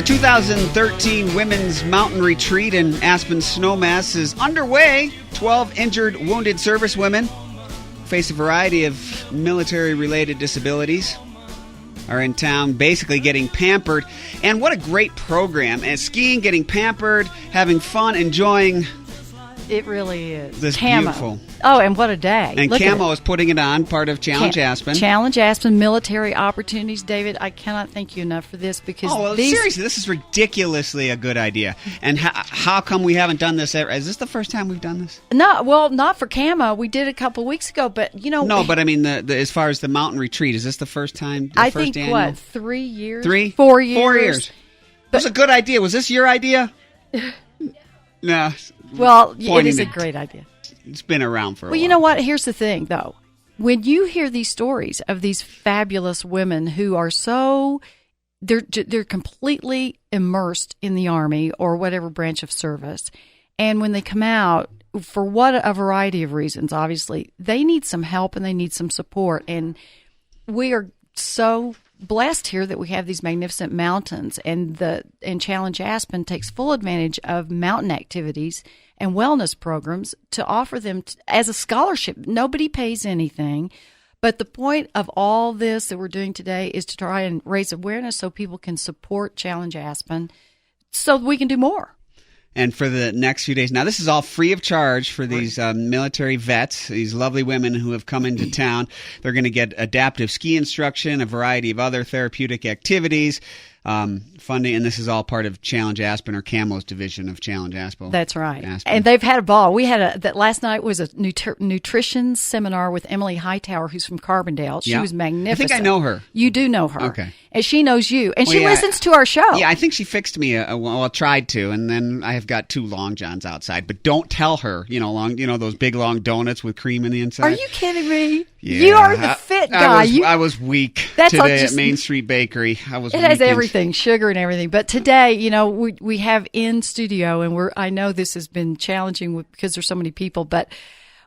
the 2013 Women's Mountain Retreat in Aspen Snowmass is underway. 12 injured, wounded servicewomen face a variety of military-related disabilities, are in town basically getting pampered. And what a great program. And skiing, getting pampered, having fun, enjoying. It really is. This CAMO. Beautiful. Oh, and what a day. And Look CAMO is putting it on, part of Challenge Aspen. Challenge Aspen, military opportunities. David, I cannot thank you enough for this because seriously, this is ridiculously a good idea. And how come we haven't done this ever? Is this the first time we've done this? No, well, not for CAMO. We did it a couple of weeks ago, but, you know. No, but I mean, as far as the mountain retreat, is this the first time? I think, what, 3 years? 4 years? 4 years. It was a good idea. Was this your idea? No. Well, it is a great idea. It's been around for a while. Well, you know what? Here's the thing, though. When you hear these stories of these fabulous women who are they're completely immersed in the Army or whatever branch of service, and when they come out, for what a variety of reasons, obviously, they need some help and they need some support. And we are so blessed here that we have these magnificent mountains, and Challenge Aspen takes full advantage of mountain activities and wellness programs to offer them as a scholarship. Nobody pays anything, but the point of all this that we're doing today is to try and raise awareness so people can support Challenge Aspen so we can do more. And for the next few days, now this is all free of charge for these military vets, these lovely women who have come into town. They're going to get adaptive ski instruction, a variety of other therapeutic activities, funding, and this is all part of Challenge Aspen, or CAMO's division of Challenge Aspen. That's right. Aspen. And they've had a ball. We had that last night was a nutrition seminar with Emily Hightower, who's from Carbondale. She was magnificent. I think I know her. You do know her. Okay. And she knows you. And she listens to our show. Yeah, I think she fixed me. Well, I tried to, and then I have got 2 long johns outside. But don't tell her, those big long donuts with cream in the inside. Are you kidding me? Yeah, you are the fit guy. I was weak today at Main Street Bakery. It has everything, sugar and everything. But today, we have in studio, and I know this has been challenging because there's so many people, but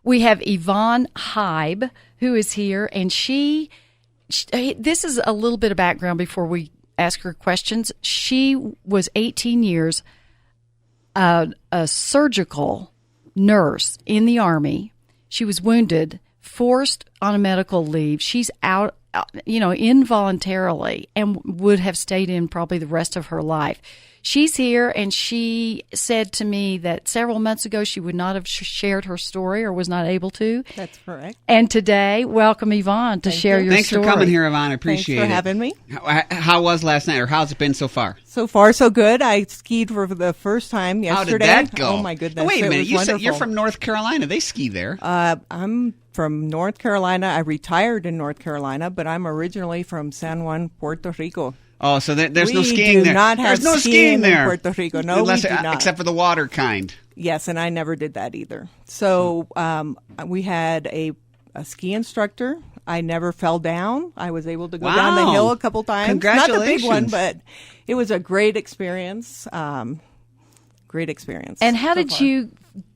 we have Yvonne Hibe, who is here, and this is a little bit of background before we ask her questions. She was 18 years a surgical nurse in the Army. She was wounded, forced on a medical leave. She's out, involuntarily, and would have stayed in probably the rest of her life. She's here, and she said to me that several months ago she would not have shared her story or was not able to. That's correct. And today, welcome, Yvonne, to share your Thanks story. Thanks for coming here, Yvonne. I appreciate it. Thanks for having me. How was last night, or how's it been so far? So far, so good. I skied for the first time yesterday. How did that go? Oh, my goodness. Wait a minute. You said wonderful. you're from North Carolina. They ski there. I'm from North Carolina. I retired in North Carolina, but I'm originally from San Juan, Puerto Rico. Oh, so there's no skiing there. There's no skiing there in Puerto Rico. No, we do not. Except for the water kind. Yes, and I never did that either. So we had a ski instructor. I never fell down. I was able to go down the hill a couple times. Congratulations. Not the big one, but it was a great experience. Great experience. And how did you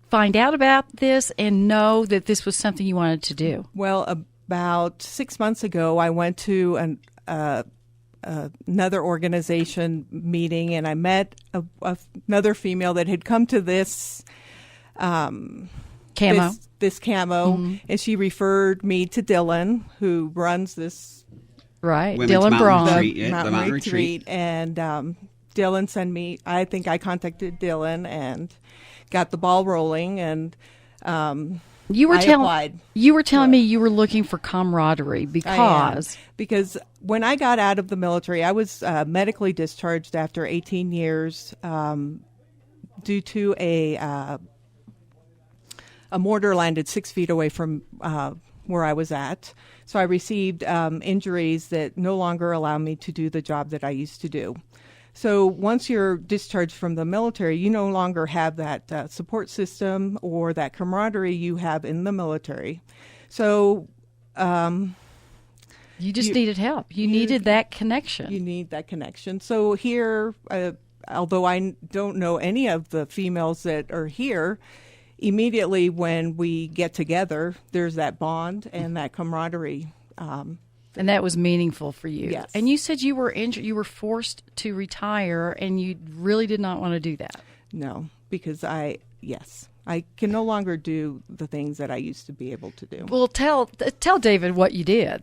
find out about this and know that this was something you wanted to do? Well, about 6 months ago, I went to another organization meeting, and I met another female that had come to this CAMO. This CAMO, and she referred me to Dylan, who runs this Dylan Braun, the mountain retreat. And Dylan sent me. I think I contacted Dylan and got the ball rolling, and you were telling me you were looking for camaraderie because when I got out of the military, I was medically discharged after 18 years due to a mortar landed 6 feet away from where I was at. So I received injuries that no longer allow me to do the job that I used to do. So once you're discharged from the military, you no longer have that support system or that camaraderie you have in the military. So you just needed help. You needed that connection. You need that connection. So here, although I don't know any of the females that are here, immediately when we get together, there's that bond and that camaraderie And that was meaningful for you. Yes. And you said you were injured. You were forced to retire, and you really did not want to do that. No, because I can no longer do the things that I used to be able to do. Well, tell David what you did.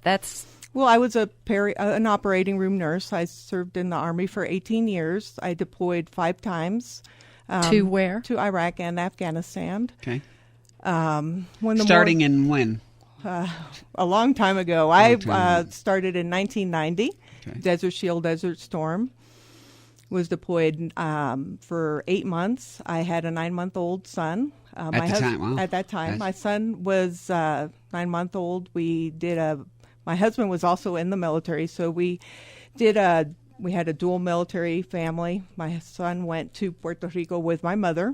Well, I was an operating room nurse. I served in the Army for 18 years. I deployed 5 times. To where? To Iraq and Afghanistan. Okay. Starting in when? A long time ago. I started in 1990. Okay. Desert Shield, Desert Storm. Was deployed for 8 months. I had a 9-month-old son. At that time, nice. My son was 9-month-old. My husband was also in the military, so we had a dual military family. My son went to Puerto Rico with my mother,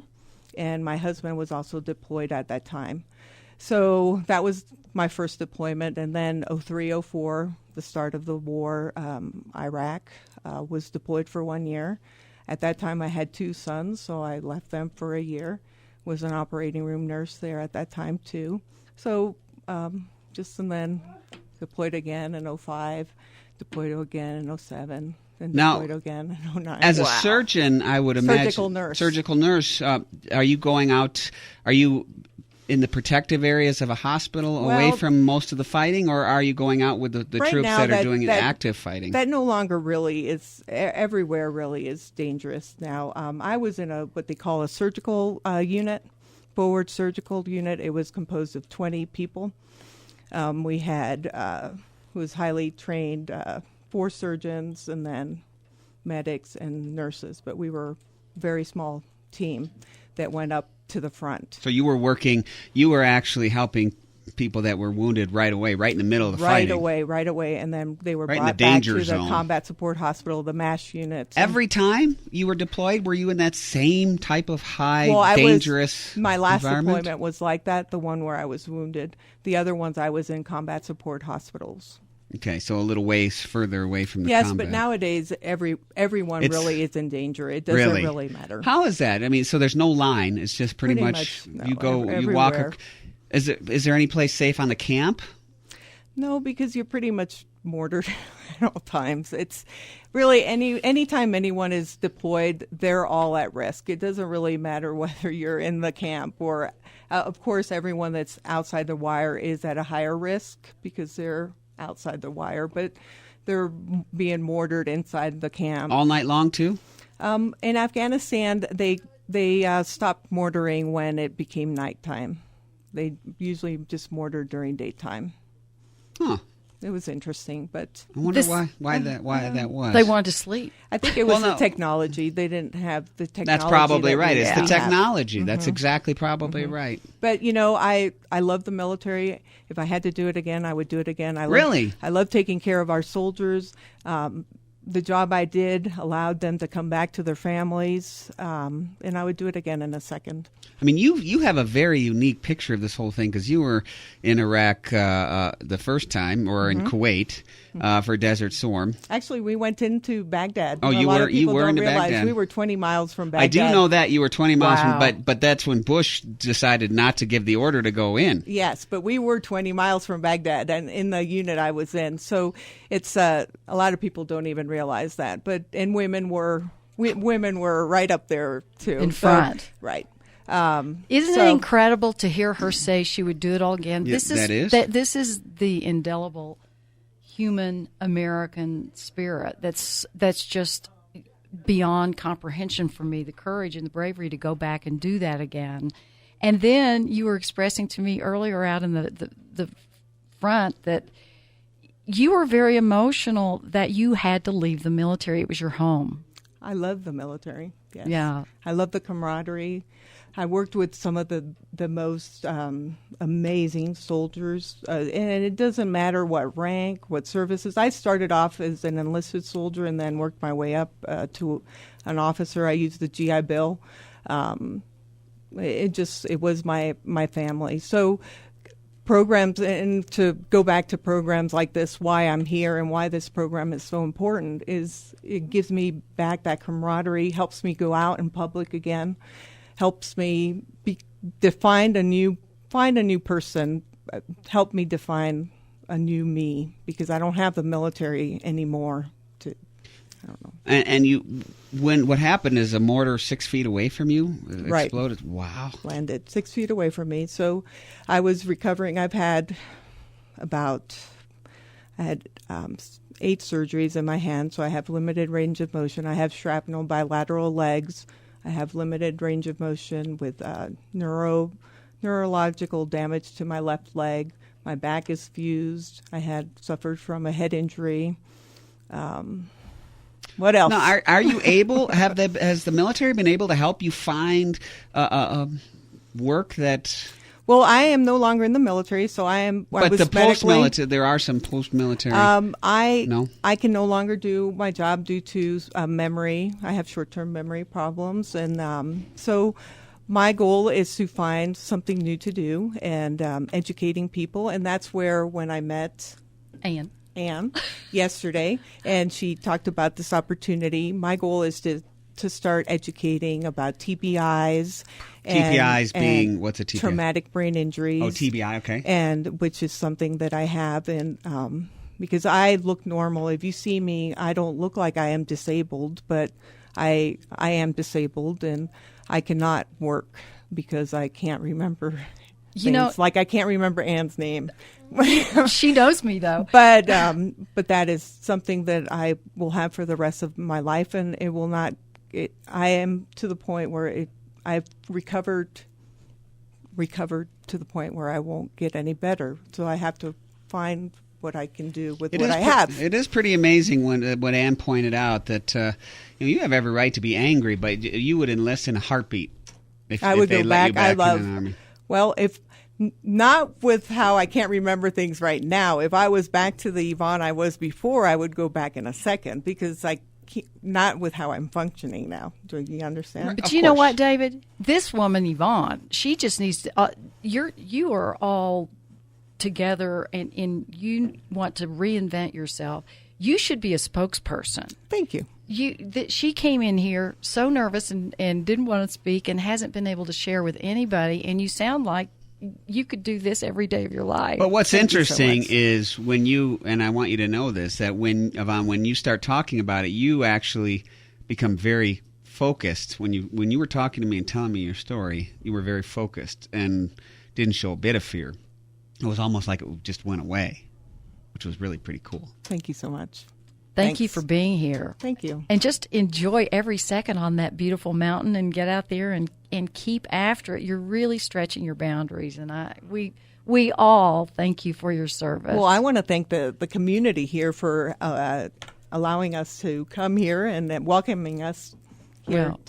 and my husband was also deployed at that time. So that was my first deployment. And then 2003, 2004, the start of the war, Iraq, was deployed for 1 year. At that time, I had 2 sons, so I left them for a year. Was an operating room nurse there at that time, too. So and then deployed again in 2005, deployed again in 2007. And deployed again in 2009. As a surgeon, I would imagine. Surgical nurse. Are you going out? Are you in the protective areas of a hospital away from most of the fighting, or are you going out with the troops that are doing active fighting? That no longer really is. Everywhere really is dangerous now. I was in what they call a surgical unit, forward surgical unit. It was composed of 20 people. We had was highly trained 4 surgeons and then medics and nurses, but we were a very small team that went up to the front. So you were actually helping people that were wounded right away, right in the middle of the fighting. Right away, and then they were brought back to the combat support hospital, the MASH units. Every time you were deployed, were you in that same type of dangerous my last environment? deployment was like that, the one where I was wounded. The other ones I was in combat support hospitals. Okay, so a little ways further away from the combat. Yes, but nowadays everyone really is in danger. It doesn't really matter. How is that? I mean, so there's no line. It's just pretty much you go, everywhere. you walk. Is there any place safe on the camp? No, because you're pretty much mortared at all times. It's really anytime anyone is deployed, they're all at risk. It doesn't really matter whether you're in the camp or, of course, everyone that's outside the wire is at a higher risk because they're outside the wire, but they're being mortared inside the camp all night long too. In Afghanistan, they stopped mortaring when it became nighttime. They usually just mortared during daytime. Huh. It was interesting, but I wonder why that was. They wanted to sleep. I think it was the technology. They didn't have the technology. That's probably right. It's the technology. Mm-hmm. That's exactly probably right. But I love the military. If I had to do it again, I would do it again. I love taking care of our soldiers. The job I did allowed them to come back to their families, and I would do it again in a second. I mean, you have a very unique picture of this whole thing because you were in Iraq the first time, or in Kuwait for Desert Storm. Actually, we went into Baghdad. Oh, you were into Baghdad. We were 20 miles from Baghdad. I do know that you were 20 miles from, but that's when Bush decided not to give the order to go in. Yes, but we were 20 miles from Baghdad, and in the unit I was in. So it's a lot of people don't even realize that. And women were right up there too, in front, right. Isn't it incredible to hear her say she would do it all again? Yeah, This is the indelible human American spirit that's just beyond comprehension for me, the courage and the bravery to go back and do that again. And then you were expressing to me earlier out in the front that you were very emotional that you had to leave the military. It was your home. I love the military. Yes. Yeah. I love the camaraderie. I worked with some of the most amazing soldiers, and it doesn't matter what rank, what services. I started off as an enlisted soldier and then worked my way up to an officer. I used the GI Bill. It was my family. So programs, and to go back to programs like this, why I'm here and why this program is so important is it gives me back that camaraderie, helps me go out in public again, helps me find a new person, help me define a new me because I don't have the military anymore. I don't know. And what happened is a mortar 6 feet away from you Right. exploded. Wow. Landed 6 feet away from me. So I was recovering. I had 8 surgeries in my hand, so I have limited range of motion. I have shrapnel bilateral legs. I have limited range of motion with neurological damage to my left leg. My back is fused. I had suffered from a head injury. What else? Now, are you able? Has the military been able to help you find work that? Well, I am no longer in the military, so I am. But the post-military, there are some post-military. I can no longer do my job due to memory. I have short-term memory problems, and so my goal is to find something new to do and educating people, and that's where when I met Anne yesterday, and she talked about this opportunity. My goal is to start educating about TBIs. TBIs being, what's a TBI? Traumatic brain injuries. Oh, TBI, okay. And which is something that I have, and because I look normal. If you see me, I don't look like I am disabled, but I am disabled, and I cannot work because I can't remember things. Like I can't remember Anne's name. She knows me though. But that is something that I will have for the rest of my life, and it will not. I am to the point where I've recovered to the point where I won't get any better. So I have to find what I can do with what I have. It is pretty amazing when Ann pointed out that you have every right to be angry, but you would enlist in a heartbeat if I would they go let you back. back in an army. Well, if not with how I can't remember things right now. If I was back to the Yvonne I was before, I would go back in a second because not with how I'm functioning now. Do you understand? But you know what, David? This woman, Yvonne, she just needs to. You are all together, and you want to reinvent yourself. You should be a spokesperson. Thank you. She came in here so nervous and didn't want to speak and hasn't been able to share with anybody. And you sound like you could do this every day of your life. But what's interesting is when you, and I want you to know this, that Yvonne, when you start talking about it, you actually become very focused. When you were talking to me and telling me your story, you were very focused and didn't show a bit of fear. It was almost like it just went away, which was really pretty cool. Thank you so much. Thank you for being here. Thank you. And just enjoy every second on that beautiful mountain and get out there and keep after it. You're really stretching your boundaries, and we all thank you for your service. Well, I want to thank the community here for allowing us to come here and welcoming us here. Well,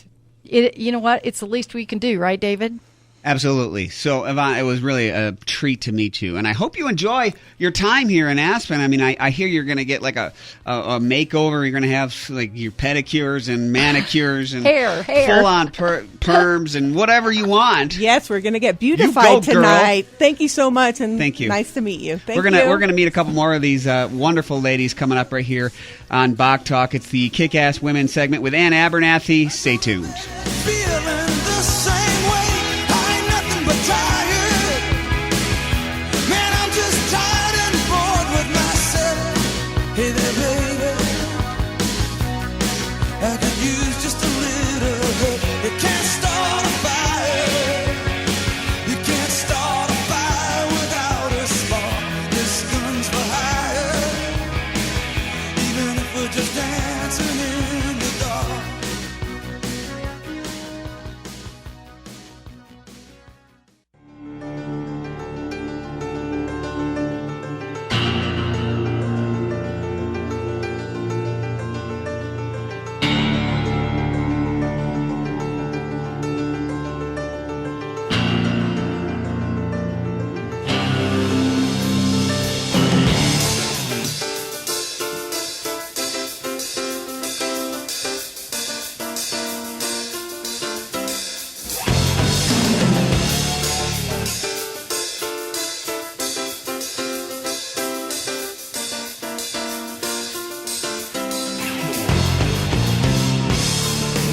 you know what? It's the least we can do, right, David? Absolutely. So, Yvonne, it was really a treat to meet you, and I hope you enjoy your time here in Aspen. I mean, I hear you're going to get like a makeover. You're going to have like your pedicures and manicures and hair, full-on perms and whatever you want. Yes, we're going to get beautified tonight. Girl. Thank you so much, and thank you. Nice to meet you. We're gonna meet a couple more of these wonderful ladies coming up right here on Bach Talk. It's the Kick-Ass Women segment with Ann Abernathy. Stay tuned.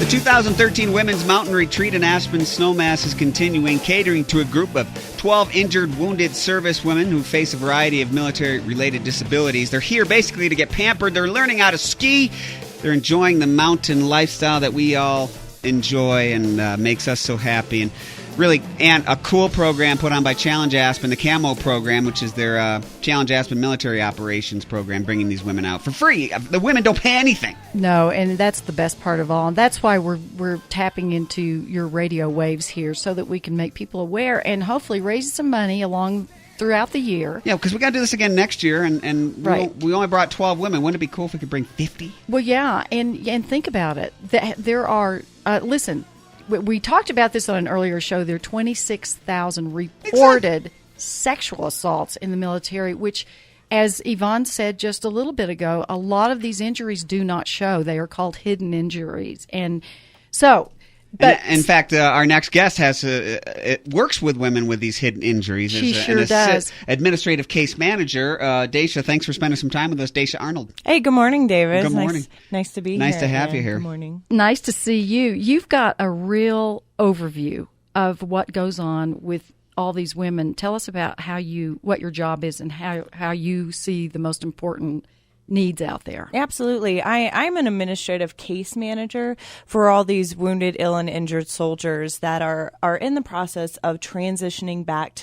The 2013 Women's Mountain Retreat in Aspen Snowmass is continuing, catering to a group of 12 injured, wounded service women who face a variety of military-related disabilities. They're here basically to get pampered. They're learning how to ski. They're enjoying the mountain lifestyle that we all enjoy and makes us so happy. And really, and a cool program put on by Challenge Aspen, the CAMO program, which is their Challenge Aspen military operations program, bringing these women out for free. The women don't pay anything. No, and that's the best part of all. And that's why we're tapping into your radio waves here so that we can make people aware and hopefully raise some money throughout the year. Yeah, because we got to do this again next year, and right. we only brought 12 women. Wouldn't it be cool if we could bring 50? Well, yeah, and think about it. There are, listen, we talked about this on an earlier show. There are 26,000 reported sexual assaults in the military, which, as Yvonne said just a little bit ago, a lot of these injuries do not show. They are called hidden injuries. And so... But in fact, our next guest works with women with these hidden injuries. She sure does. Administrative case manager. Dacia, thanks for spending some time with us. Dacia Arnold. Hey, good morning, David. Good morning. Nice to be here. Nice to have you here. Good morning. Nice to see you. You've got a real overview of what goes on with all these women. Tell us about what your job is and how you see the most important needs out there. Absolutely. I'm an administrative case manager for all these wounded, ill, and injured soldiers that are in the process of transitioning back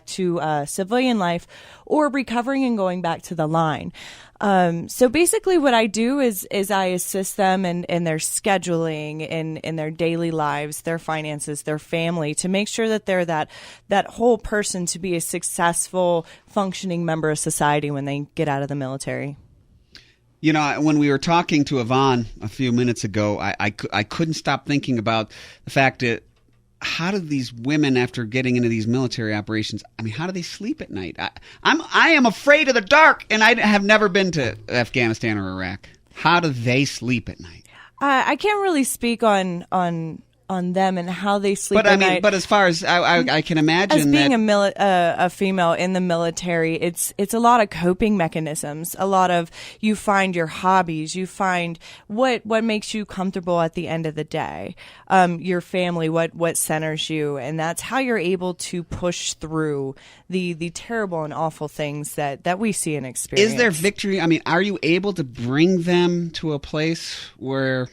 to civilian life or recovering and going back to the line. So basically what I do is I assist them in their scheduling, in their daily lives, their finances, their family, to make sure that they're that whole person to be a successful, functioning member of society when they get out of the military. You know, when we were talking to Yvonne a few minutes ago, I couldn't stop thinking about the fact that how do these women, after getting into these military operations, I mean, how do they sleep at night? I am afraid of the dark, and I have never been to Afghanistan or Iraq. How do they sleep at night? I can't really speak on them and how they sleep at night. But as far as I can imagine, as being a female in the military, it's a lot of coping mechanisms. A lot of, you find your hobbies, you find what makes you comfortable at the end of the day. Your family, what centers you, and that's how you're able to push through the terrible and awful things that we see and experience. Is there victory? I mean, are you able to bring them to a place where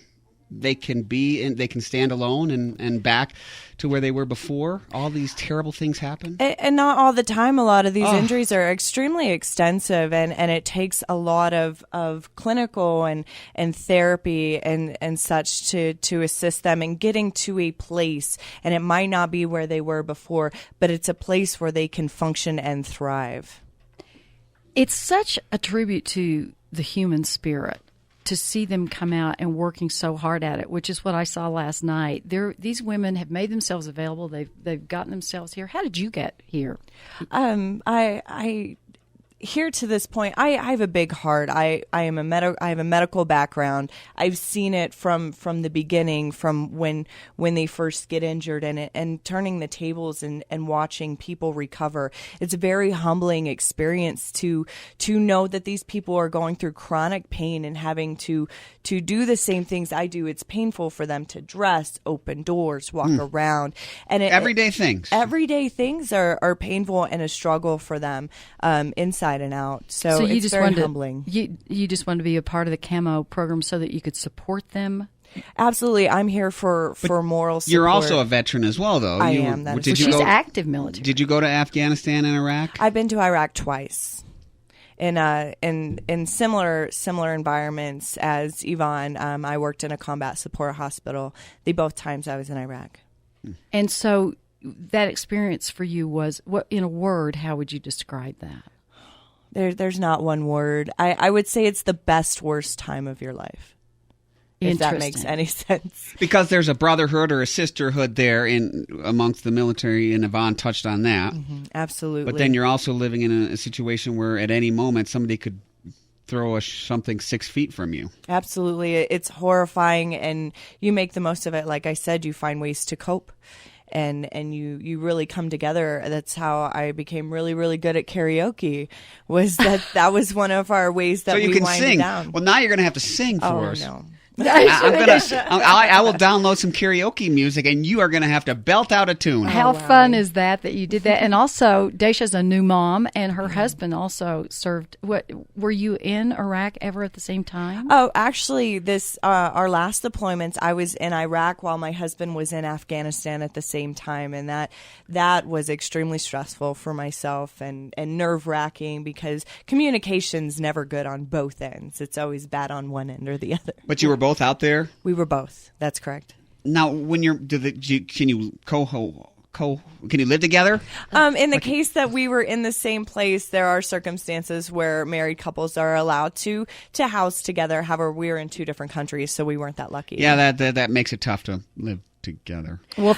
they can be and they can stand alone and back to where they were before all these terrible things happen? And not all the time. A lot of these injuries are extremely extensive, and it takes a lot of clinical and therapy and such to assist them in getting to a place. And it might not be where they were before, but it's a place where they can function and thrive. It's such a tribute to the human spirit to see them come out and working so hard at it, which is what I saw last night. These women have made themselves available. They've gotten themselves here. How did you get here? I here to this point, I have a big heart. I have a medical background. I've seen it from the beginning, from when they first get injured, and turning the tables and watching people recover. It's a very humbling experience to know that these people are going through chronic pain and having to do the same things I do. It's painful for them to dress, open doors, walk around, and everyday things. Everyday things are painful and a struggle for them inside and out. So you it's just very humbling. You just wanted to be a part of the CAMO program so that you could support them? Absolutely. I'm here for moral support. You're also a veteran as well, though. I am. She's active military. Did you go to Afghanistan and Iraq? I've been to Iraq twice. In similar environments as Yvonne. I worked in a combat support hospital both times I was in Iraq. And so that experience for you was, what, in a word, how would you describe that? There's not one word. I would say it's the best, worst time of your life. If that makes any sense. Because there's a brotherhood or a sisterhood there amongst the military, and Yvonne touched on that. Mm-hmm, absolutely. But then you're also living in a situation where at any moment somebody could throw something 6 feet from you. Absolutely. It's horrifying, and you make the most of it. Like I said, you find ways to cope. And you really come together. That's how I became really, really good at karaoke. That was one of our ways that we winded down. Well, now you're going to have to sing for us. Oh, no. I will download some karaoke music, and you are going to have to belt out a tune. How fun is that you did that? And also, Dacia's a new mom, and her husband also served. What were you in Iraq ever at the same time? Oh, actually, this our last deployments, I was in Iraq while my husband was in Afghanistan at the same time, and that was extremely stressful for myself and nerve-wracking because communication's never good on both ends. It's always bad on one end or the other. But you were both out there? We were both. That's correct. Now, when can you can you live together? In the case that we were in the same place, there are circumstances where married couples are allowed to house together. However, we were in two different countries, so we weren't that lucky. Yeah, that makes it tough to live together. Well,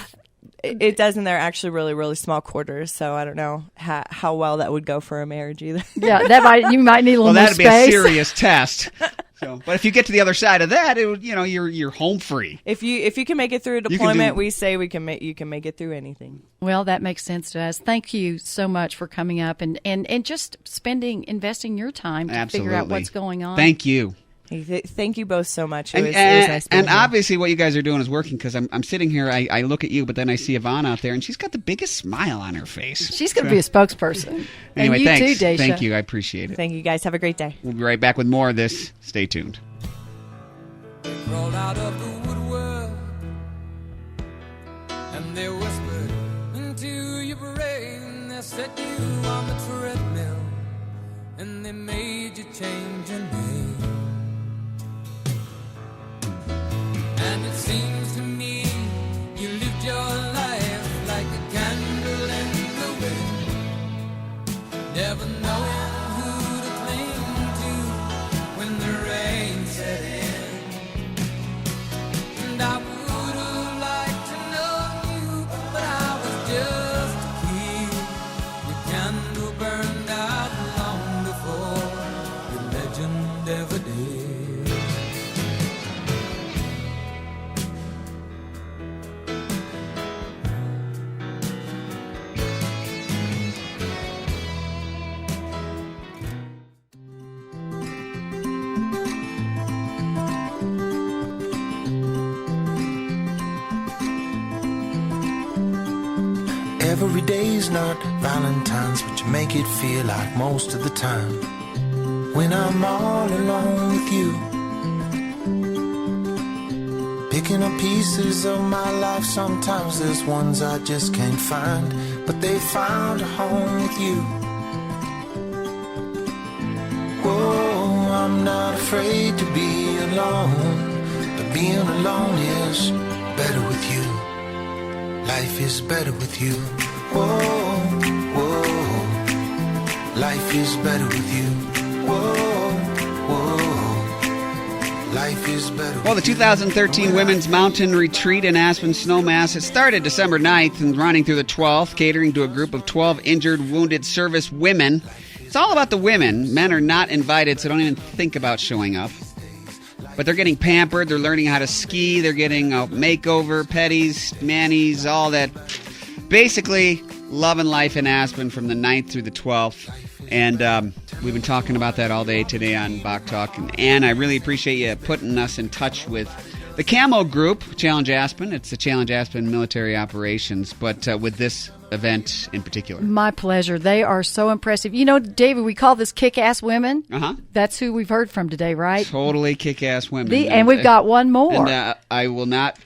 it does, and they're actually really, really small quarters, so I don't know how well that would go for a marriage either. Yeah, you might need a little more space. Well, that'd be a serious test. But if you get to the other side of that, you're home free. If you can make it through a deployment, we say you can make it through anything. Well, that makes sense to us. Thank you so much for coming up and just investing your time to figure out what's going on. Thank you. Thank you both so much. It was nice being here. Obviously what you guys are doing is working because I'm sitting here, I look at you, but then I see Yvonne out there, and she's got the biggest smile on her face. She's going to be a spokesperson. Anyway, and you thanks. too, Dacia. Thank you. I appreciate it. Thank you, guys. Have a great day. We'll be right back with more of this. Stay tuned. They crawled out of the woodwork and they whispered into your brain. They set you on the treadmill and they made you change your name. And it seems to me you lived your life like a candle in the wind, never knowing who to cling to when the rain set in. And I would have liked to know you, but I was just a kid. Your candle burned out long before your legend ever did. Every day's not Valentine's, but you make it feel like most of the time. When I'm all alone with you, picking up pieces of my life, sometimes there's ones I just can't find, but they found a home with you. Whoa, I'm not afraid to be alone, but being alone is better with you. Life is better with you. Whoa, whoa. Life is better with you. Whoa, whoa. Life is better. Well, the 2013 Women's Mountain Retreat in Aspen Snowmass, it started December 9th and running through the 12th, catering to a group of 12 injured, wounded service women. It's all about the women. Men are not invited, so don't even think about showing up. But they're getting pampered. They're learning how to ski. They're getting a makeover, petties, manis, all that. Basically, loving life in Aspen from the 9th through the 12th. And we've been talking about that all day today on Bach Talk. And Ann, I really appreciate you putting us in touch with the CAMO group, Challenge Aspen. It's the Challenge Aspen Military Operations, but with this event in particular. My pleasure. They are so impressive. You know, David, we call this kick-ass women. Uh-huh. That's who we've heard from today, right? Totally kick-ass women. And we've got one more. And I will not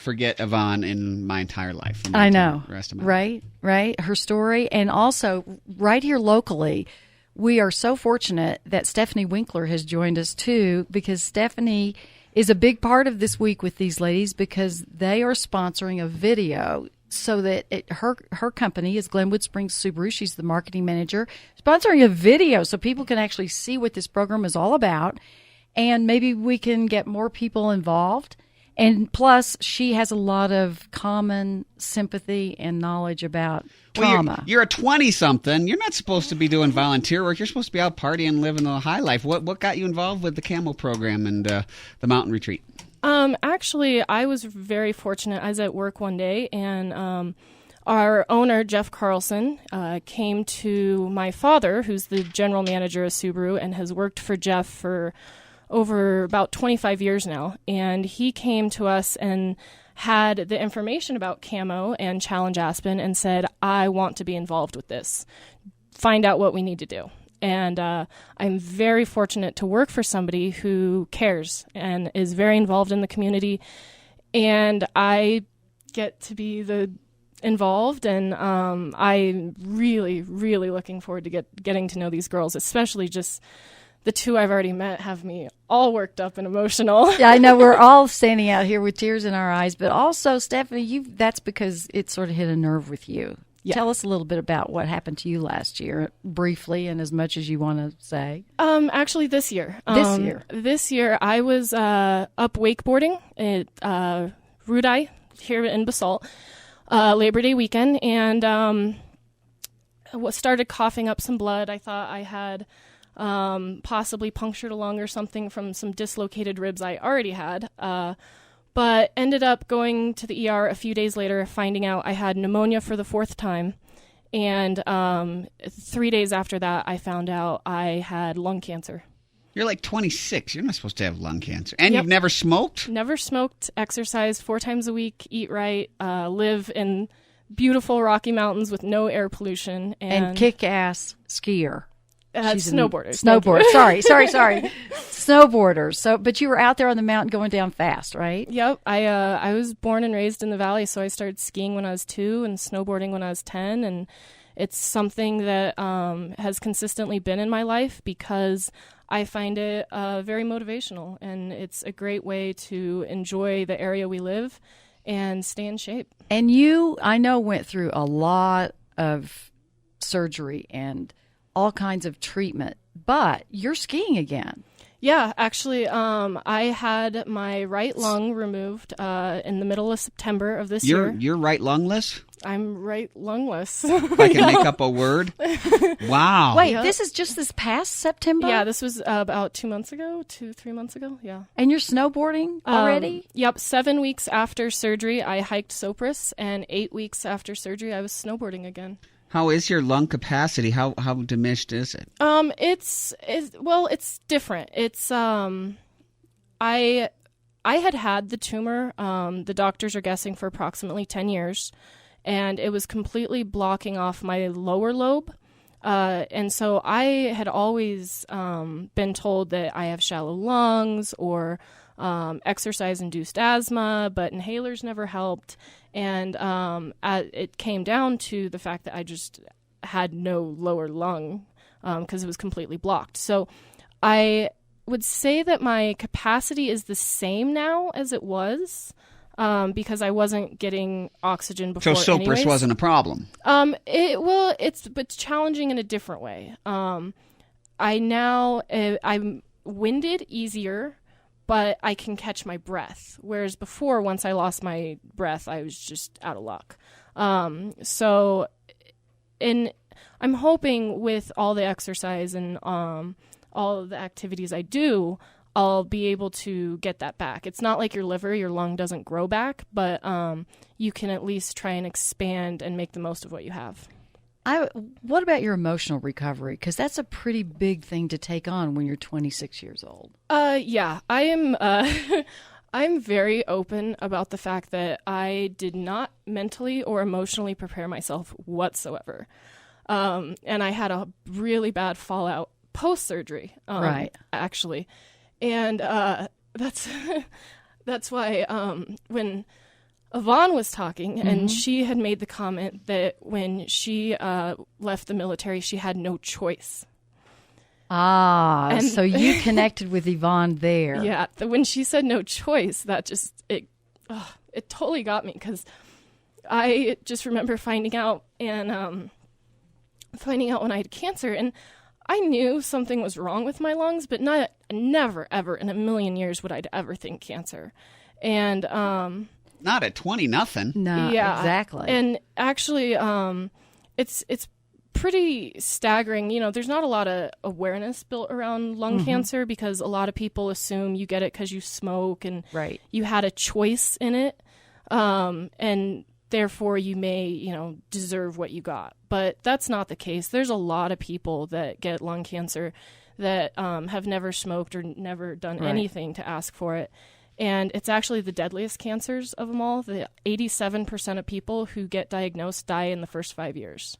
forget Yvonne in my entire life. I know. The rest of my life. Right. Her story. And also, right here locally, we are so fortunate that Stephanie Winkler has joined us, too, because Stephanie is a big part of this week with these ladies because they are sponsoring a video so that her company is Glenwood Springs Subaru. She's the marketing manager, sponsoring a video so people can actually see what this program is all about, and maybe we can get more people involved. And plus, she has a lot of common sympathy and knowledge about trauma. Well, you're a 20-something. You're not supposed to be doing volunteer work. You're supposed to be out partying, living the high life. What got you involved with the CAMO program and the mountain retreat? Actually, I was very fortunate. I was at work one day, and our owner, Jeff Carlson, came to my father, who's the general manager of Subaru and has worked for Jeff for over about 25 years now. And he came to us and had the information about CAMO and Challenge Aspen and said, I want to be involved with this. Find out what we need to do. And I'm very fortunate to work for somebody who cares and is very involved in the community. And I get to be involved, and I'm really, really looking forward to getting to know these girls, especially just the two I've already met have me all worked up and emotional. Yeah, I know we're all standing out here with tears in our eyes, but also, Stephanie, that's because it sort of hit a nerve with you. Yeah. Tell us a little bit about what happened to you last year, briefly, and as much as you want to say. Actually, this year. This year, I was up wakeboarding at Rudai here in Basalt, Labor Day weekend, and started coughing up some blood. I thought I had possibly punctured a lung or something from some dislocated ribs I already had. But ended up going to the ER a few days later, finding out I had pneumonia for the 4th time. And 3 days after that, I found out I had lung cancer. You're like 26. You're not supposed to have lung cancer. And Yep. You've never smoked? Never smoked, exercised 4 times a week, eat right, live in beautiful Rocky Mountains with no air pollution. And kick-ass skier. Snowboarders. Sorry. Snowboarders. So, but you were out there on the mountain going down fast, right? Yep. I was born and raised in the valley, so I started skiing when I was 2 and snowboarding when I was 10. And it's something that has consistently been in my life because I find it very motivational, and it's a great way to enjoy the area we live and stay in shape. And you, I know, went through a lot of surgery and all kinds of treatment, but you're skiing again. Yeah, actually, I had my right lung removed in the middle of September of this year. You're right lungless? I'm right lungless. I can make up a word? Wow. Wait, this is just this past September? Yeah, this was about 3 months ago, yeah. And you're snowboarding already? Yep, 7 weeks after surgery, I hiked Sopris, and 8 weeks after surgery, I was snowboarding again. How is your lung capacity? How diminished is it? It's different. It's I had the tumor. The doctors are guessing for approximately 10 years, and it was completely blocking off my lower lobe. And so I had always been told that I have shallow lungs or exercise-induced asthma, but inhalers never helped. And it came down to the fact that I just had no lower lung because it was completely blocked. So I would say that my capacity is the same now as it was because I wasn't getting oxygen before. So Sopris wasn't a problem? It's challenging in a different way. I'm winded easier, but I can catch my breath. Whereas before, once I lost my breath, I was just out of luck. I'm hoping with all the exercise and all of the activities I do, I'll be able to get that back. It's not like your liver, your lung doesn't grow back, but you can at least try and expand and make the most of what you have. What about your emotional recovery? Because that's a pretty big thing to take on when you're 26 years old. Yeah, I am. I'm very open about the fact that I did not mentally or emotionally prepare myself whatsoever, and I had a really bad fallout post-surgery. Right, actually, and that's why when Yvonne was talking, and she had made the comment that when she left the military, she had no choice. So you connected with Yvonne there. Yeah, when she said no choice, that just, it totally got me, because I just remember finding out when I had cancer, and I knew something was wrong with my lungs, but never, ever in a million years would I ever think cancer. And not at 20 nothing. No, yeah, exactly. And actually, it's pretty staggering. You know, there's not a lot of awareness built around lung cancer because a lot of people assume you get it because you smoke and right. you had a choice in it. And therefore you may, deserve what you got. But that's not the case. There's a lot of people that get lung cancer that have never smoked or never done anything to ask for it. And it's actually the deadliest cancers of them all. The 87% of people who get diagnosed die in the first 5 years.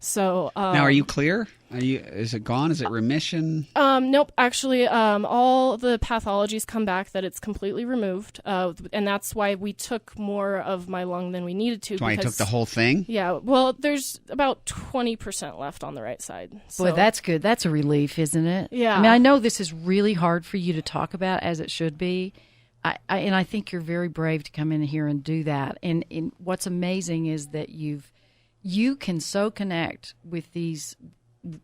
So now, are you clear? Is it gone? Is it remission? Nope. Actually, all the pathologies come back that it's completely removed, and that's why we took more of my lung than we needed to. That's why I took the whole thing? Yeah. Well, there's about 20% left on the right side. So. Boy, that's good. That's a relief, isn't it? Yeah. I mean, I know this is really hard for you to talk about, as it should be. And I think you're very brave to come in here and do that. And what's amazing is that you can so connect with these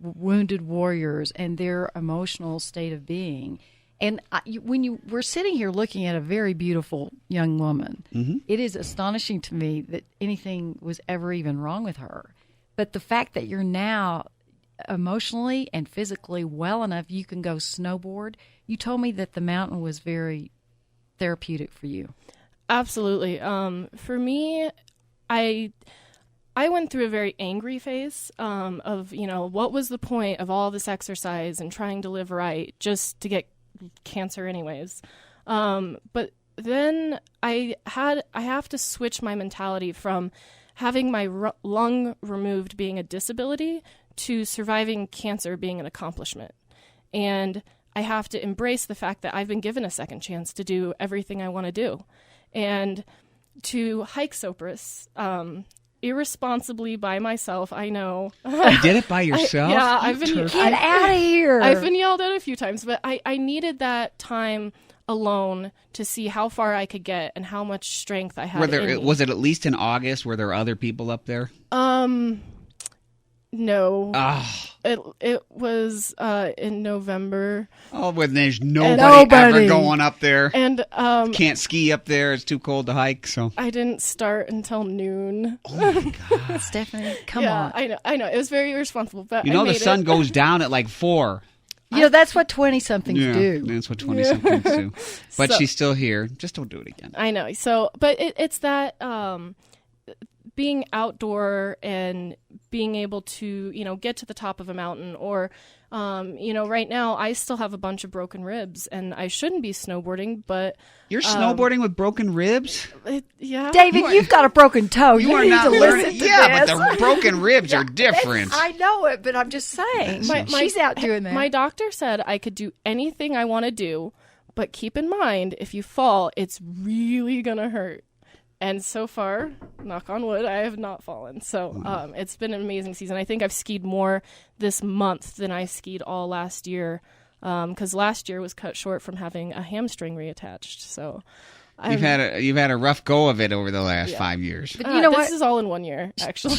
wounded warriors and their emotional state of being. And when we're sitting here looking at a very beautiful young woman, it is astonishing to me that anything was ever even wrong with her. But the fact that you're now emotionally and physically well enough, you can go snowboard. You told me that the mountain was very therapeutic for you. Absolutely. For me, I went through a very angry phase of, what was the point of all this exercise and trying to live right just to get cancer anyways. But then I have to switch my mentality from having my lung removed being a disability to surviving cancer being an accomplishment. And I have to embrace the fact that I've been given a second chance to do everything I want to do. And to hike Sopris, irresponsibly by myself, I know. You did it by yourself? I've been Get out of here. I've been yelled at a few times, but I needed that time alone to see how far I could get and how much strength I had. Was it at least in August? Were there other people up there? No. Oh. It was in November. Oh, when there's nobody ever going up there. And can't ski up there. It's too cold to hike. So I didn't start until noon. Oh my God. Stephanie, come on. I know. It was very irresponsible, but the sun goes down at like 4. That's what 20-somethings do. That's what 20-somethings do. But she's still here. Just don't do it again. I know. So, but it's that being outdoor and being able to, get to the top of a mountain or, right now I still have a bunch of broken ribs and I shouldn't be snowboarding, but... You're snowboarding with broken ribs? Yeah. David, you've got a broken toe. You are need not to learning. listen to Yeah, this. but the broken ribs are different. I know it, but I'm just saying. She's out doing that. My doctor said I could do anything I want to do, but keep in mind, if you fall, it's really going to hurt. And so far, knock on wood, I have not fallen. So it's been an amazing season. I think I've skied more this month than I skied all last year because last year was cut short from having a hamstring reattached. So you've had a rough go of it over the last 5 years. But you know what? This is all in 1 year, actually.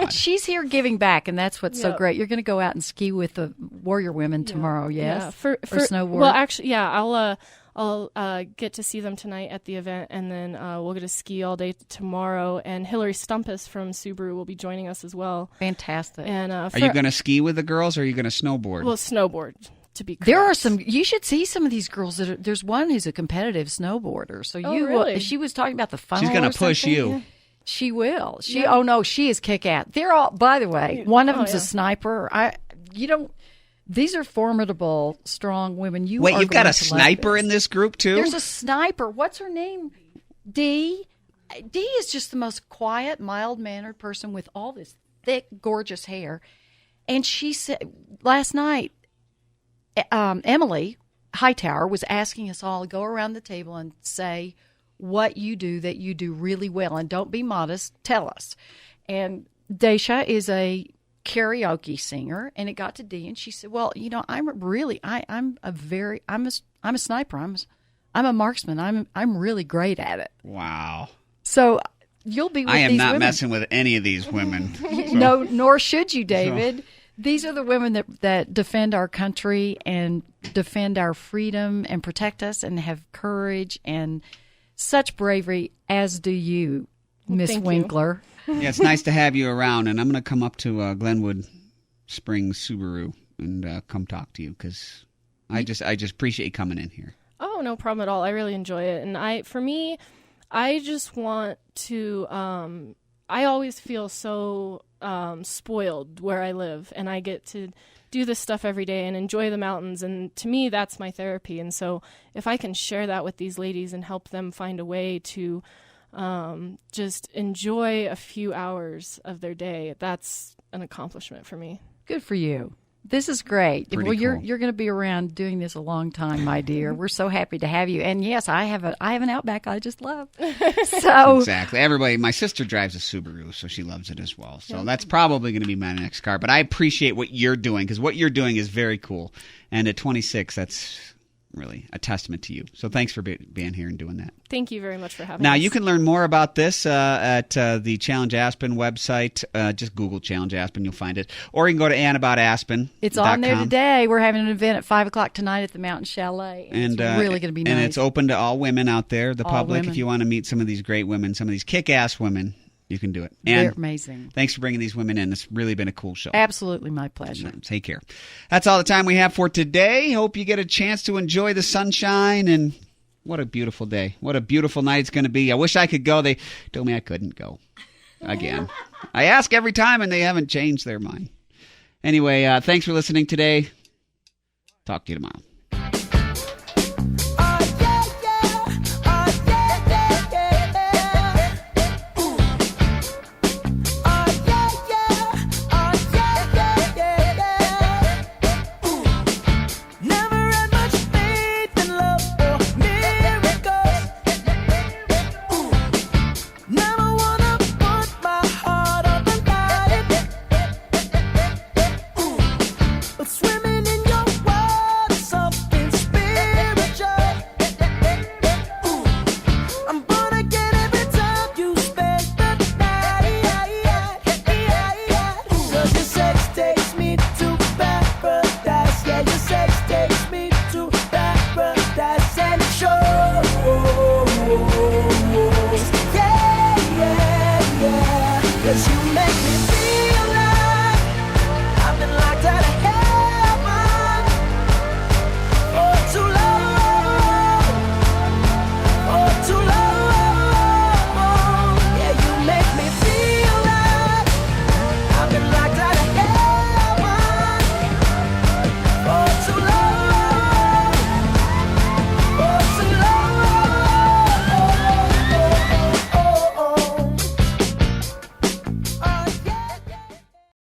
She's here giving back, and that's what's so great. You're going to go out and ski with the warrior women tomorrow, yes? Yeah, for snowboard. Well, actually, yeah, I'll get to see them tonight at the event, and then we'll get to ski all day tomorrow. And Hillary Stumpus from Subaru will be joining us as well. Fantastic. And are you going to ski with the girls, or are you going to snowboard? Well, snowboard, to be correct. There are some. You should see some of these girls. There's one who's a competitive snowboarder. So really? She was talking about the funnel. She's going to push you. Yeah. She will. Oh no, she is kick-ass. They're all. By the way, one of them's a sniper. These are formidable, strong women. Wait, you've got a sniper in this group, too? There's a sniper. What's her name? Dee. Dee is just the most quiet, mild-mannered person with all this thick, gorgeous hair. And she said, last night, Emily Hightower was asking us all to go around the table and say what you do that you do really well. And don't be modest. Tell us. And Dacia is a karaoke singer, and it got to Dee, and she said, "Well, I'm a sniper. I'm a marksman. I'm really great at it." Wow. So you'll be with these women. I am not messing with any of these women. No, nor should you, David. So. These are the women that defend our country and defend our freedom and protect us and have courage and such bravery, as do you, Miss Winkler. Yeah, it's nice to have you around, and I'm going to come up to Glenwood Springs Subaru and come talk to you because I just appreciate you coming in here. Oh, no problem at all. I really enjoy it, and for me, I just want to, I always feel so spoiled where I live, and I get to do this stuff every day and enjoy the mountains. And to me, that's my therapy. And so if I can share that with these ladies and help them find a way to just enjoy a few hours of their day, that's an accomplishment for me. Good for you. This is great. Pretty well, you're cool. going to be around doing this a long time, my dear. We're so happy to have you. And yes, I have an Outback I just love. So Exactly. Everybody, my sister drives a Subaru, so she loves it as well. So that's probably going to be my next car. But I appreciate what you're doing, because what you're doing is very cool. And at 26, that's really a testament to you. So thanks for being here and doing that. Thank you very much for having Now, us. you can learn more about this at the Challenge Aspen website. Just Google Challenge Aspen. You'll find it. Or you can go to AnnAboutAspen.com. it's on there today. We're having an event at 5 o'clock tonight at the Mountain Chalet. And it's really going to be nice. And it's open to all women out there, the All public. women. If you want to meet some of these great women, some of these kick-ass women, you can do it. They're And amazing. thanks for bringing these women in. It's really been a cool show. Absolutely my pleasure. Take care. That's all the time we have for today. Hope you get a chance to enjoy the sunshine, and what a beautiful day. What a beautiful night it's going to be. I wish I could go. They told me I couldn't go again. I ask every time, and they haven't changed their mind. Anyway, thanks for listening today. Talk to you tomorrow.